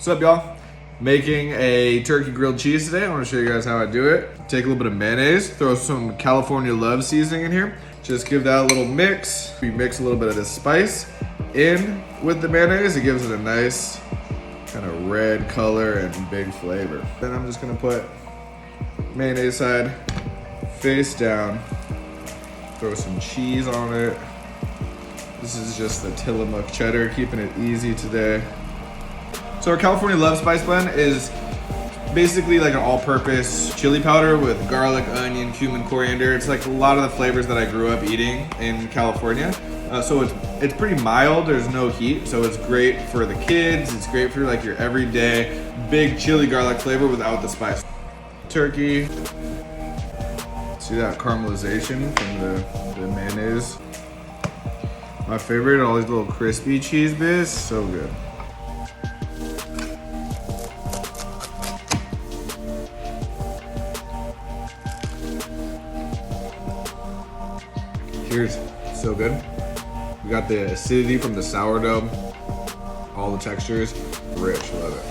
What's up, y'all? Making a turkey grilled cheese today. I want to show you guys how I do it. Take a little bit of mayonnaise, throw some California Love seasoning in here. Just give that a little mix. We mix a little bit of this spice in with the mayonnaise. It gives it a nice kind of red color and big flavor. Then I'm just gonna put mayonnaise side face down, throw some cheese on it. This is just the Tillamook cheddar, keeping it easy today. So our California Love spice blend is basically like an all-purpose chili powder with garlic, onion, cumin, coriander. It's like a lot of the flavors that I grew up eating in California. So it's pretty mild, there's no heat, so it's great for the kids, it's great for like your everyday big chili garlic flavor without the spice. Turkey, see that caramelization from the mayonnaise. My favorite, all these little crispy cheese bits, so good. Cheers, so good. We got the acidity from the sourdough, all the textures, rich, love it.